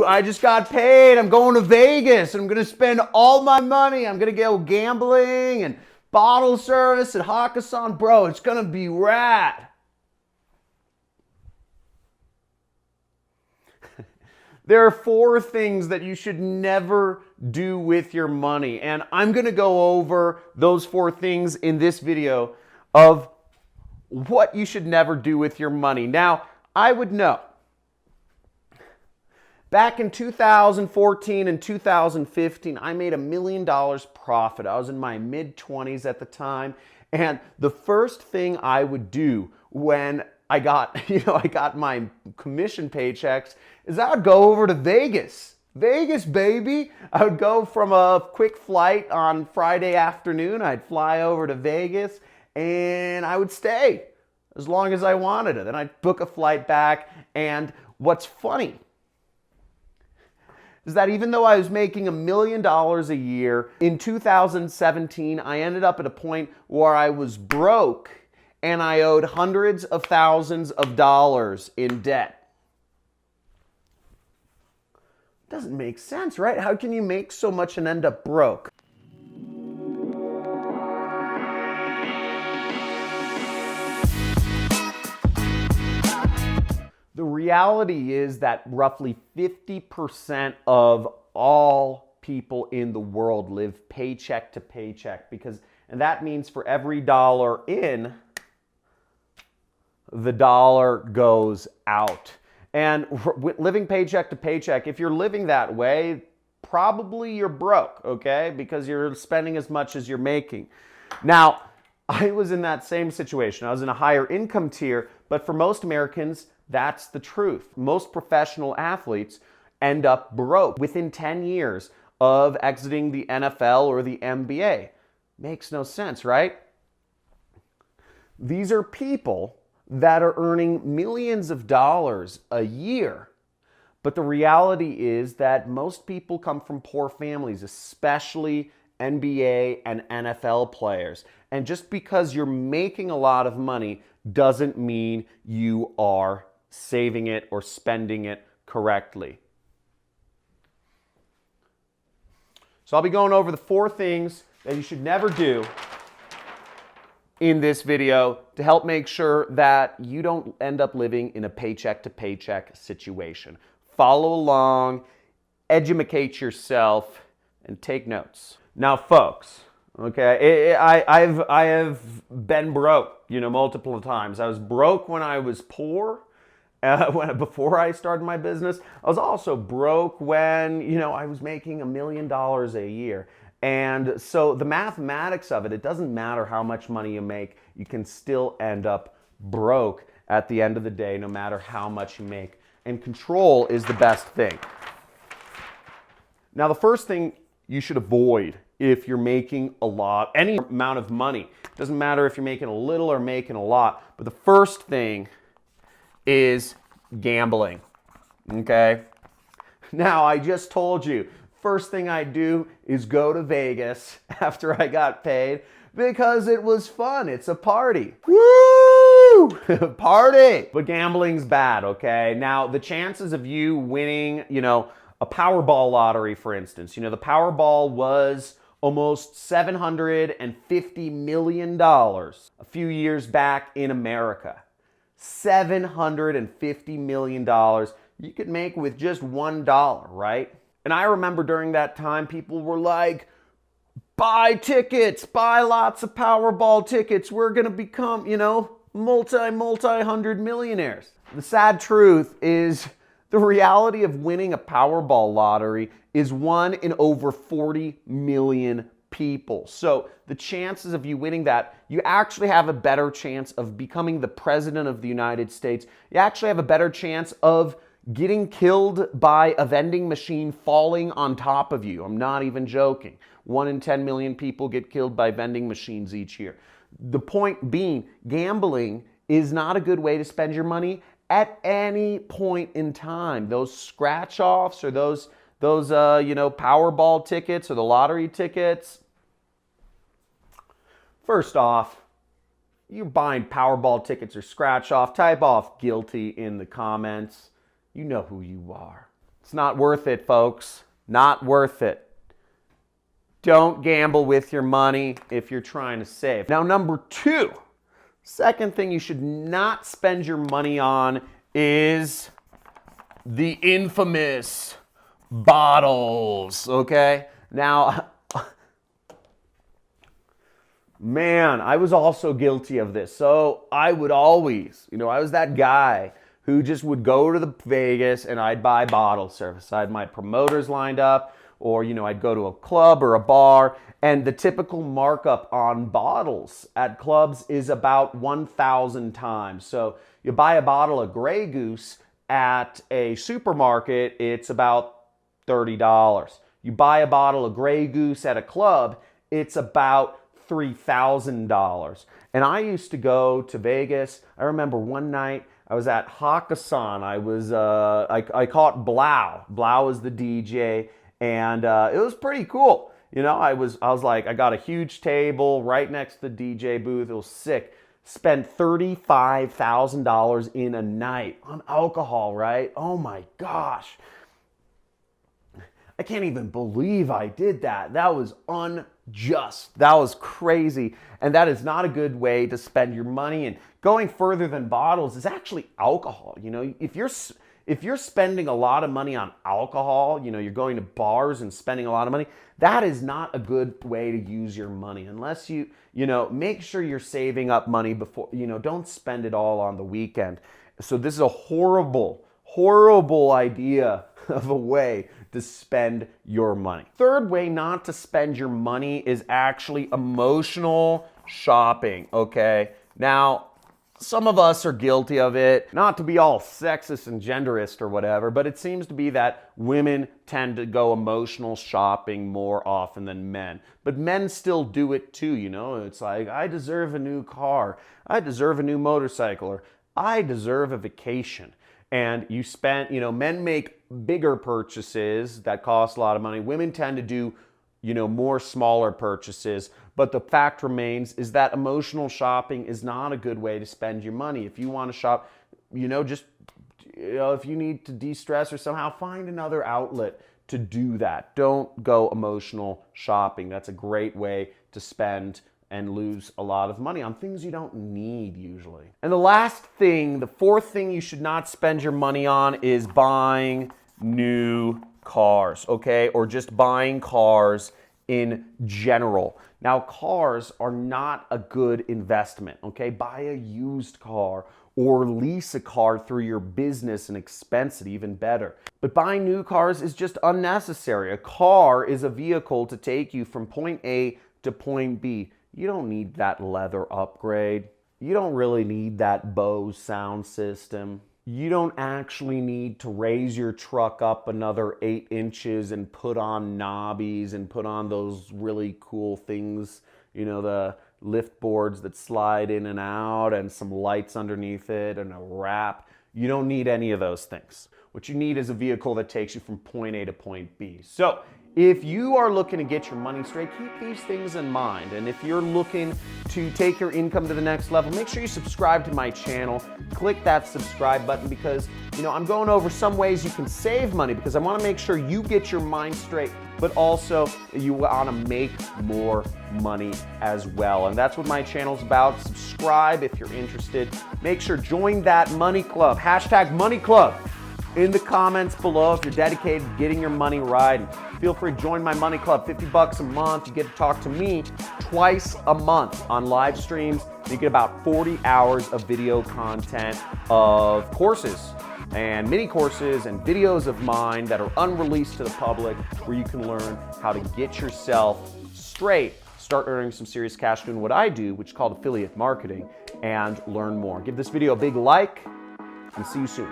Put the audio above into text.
I just got paid. I'm going to Vegas. I'm going to spend all my money. I'm going to go gambling and bottle service at Hakkasan. Bro, it's going to be rad. There are 4 things that you should never do with your money. And I'm going to go over those 4 things in this video of what you should never do with your money. Now, I would know. Back in 2014 and 2015, I made $1 million profit. I was in my mid-20s at the time. And the first thing I would do when I got my commission paychecks is I would go over to Vegas. Vegas, baby. I would go from a quick flight on Friday afternoon. I'd fly over to Vegas and I would stay as long as I wanted it. Then I'd book a flight back. And what's funny is that even though I was making $1 million a year, in 2017, I ended up at a point where I was broke and I owed hundreds of thousands of dollars in debt. Doesn't make sense, right? How can you make so much and end up broke? The reality is that roughly 50% of all people in the world live paycheck to paycheck and that means for every dollar in, the dollar goes out. And living paycheck to paycheck, if you're living that way, probably you're broke, okay? Because you're spending as much as you're making. Now, I was in that same situation. I was in a higher income tier, but for most Americans, that's the truth. Most professional athletes end up broke within 10 years of exiting the NFL or the NBA. Makes no sense, right? These are people that are earning millions of dollars a year. But the reality is that most people come from poor families, especially NBA and NFL players. And just because you're making a lot of money doesn't mean you are saving it or spending it correctly. So I'll be going over the 4 things that you should never do in this video to help make sure that you don't end up living in a paycheck to paycheck situation. Follow along, educate yourself, and take notes. Now, folks, okay, I have been broke, multiple times. I was broke when I was poor. Before I started my business. I was also broke when, I was making $1 million a year. And so the mathematics of it, it doesn't matter how much money you make, you can still end up broke at the end of the day, no matter how much you make. And control is the best thing. Now, the first thing you should avoid if you're making any amount of money, it doesn't matter if you're making a little or making a lot, but the first thing is gambling, okay? Now, I just told you, first thing I do is go to Vegas after I got paid because it was fun. It's a party. Woo! Party! But gambling's bad, okay? Now, the chances of you winning, a Powerball lottery, for instance, the Powerball was almost $750 million a few years back in America. $750 million you could make with just $1, right? And I remember during that time, people were like, buy tickets, buy lots of Powerball tickets. We're going to become, multi-hundred millionaires. The sad truth is the reality of winning a Powerball lottery is 1 in over 40 million people. So the chances of you winning that, you actually have a better chance of becoming the president of the United States. You actually have a better chance of getting killed by a vending machine falling on top of you. I'm not even joking. 1 in 10 million people get killed by vending machines each year. The point being, gambling is not a good way to spend your money at any point in time. Those scratch-offs or those Powerball tickets or the lottery tickets. First off, you're buying Powerball tickets or scratch-off, type off guilty in the comments. You know who you are. It's not worth it, folks. Not worth it. Don't gamble with your money if you're trying to save. Now, number two, second thing you should not spend your money on is the infamous bottles, okay? Now, man, I was also guilty of this. So I would always, I was that guy who just would go to the Vegas and I'd buy bottle service. I had my promoters lined up, or, I'd go to a club or a bar, and the typical markup on bottles at clubs is about 1,000 times. So you buy a bottle of Grey Goose at a supermarket, it's about $30. You buy a bottle of Grey Goose at a club, it's about $3,000. And I used to go to Vegas. I remember one night I was at Hakkasan. I caught Blau. Blau was the DJ, and it was pretty cool. I was like, I got a huge table right next to the DJ booth. It was sick. Spent $35,000 in a night on alcohol, right? Oh my gosh. I can't even believe I did that. That was unjust. That was crazy. And that is not a good way to spend your money. And going further than bottles is actually alcohol. If you're spending a lot of money on alcohol, you're going to bars and spending a lot of money, that is not a good way to use your money. Unless make sure you're saving up money before, don't spend it all on the weekend. So this is a horrible, horrible idea of a way to spend your money. Third way not to spend your money is actually emotional shopping, okay? Now, some of us are guilty of it, not to be all sexist and genderist or whatever, but it seems to be that women tend to go emotional shopping more often than men. But men still do it too, It's like, I deserve a new car, I deserve a new motorcycle, or I deserve a vacation. And you spend, men make bigger purchases that cost a lot of money. Women tend to do, more smaller purchases. But the fact remains is that emotional shopping is not a good way to spend your money. If you want to shop, if you need to de-stress or somehow find another outlet to do that. Don't go emotional shopping. That's a great way to spend and lose a lot of money on things you don't need usually. And the last thing, the fourth thing you should not spend your money on is buying new cars, okay? Or just buying cars in general. Now, cars are not a good investment, okay? Buy a used car or lease a car through your business and expense it, even better. But buying new cars is just unnecessary. A car is a vehicle to take you from point A to point B. You don't need that leather upgrade. You don't really need that Bose sound system. You don't actually need to raise your truck up another 8 inches and put on knobbies and put on those really cool things, the lift boards that slide in and out and some lights underneath it and a wrap. You don't need any of those things. What you need is a vehicle that takes you from point A to point B. So if you are looking to get your money straight, keep these things in mind. And if you're looking to take your income to the next level, make sure you subscribe to my channel. Click that subscribe button because, I'm going over some ways you can save money because I want to make sure you get your mind straight, but also you want to make more money as well. And that's what my channel's about. Subscribe if you're interested. Make sure join that money club. #MoneyClub. In the comments below if you're dedicated to getting your money right. And feel free to join my money club, $50 a month. You get to talk to me twice a month on live streams. You get about 40 hours of video content of courses and mini courses and videos of mine that are unreleased to the public where you can learn how to get yourself straight, start earning some serious cash doing what I do, which is called affiliate marketing, and learn more. Give this video a big like and see you soon.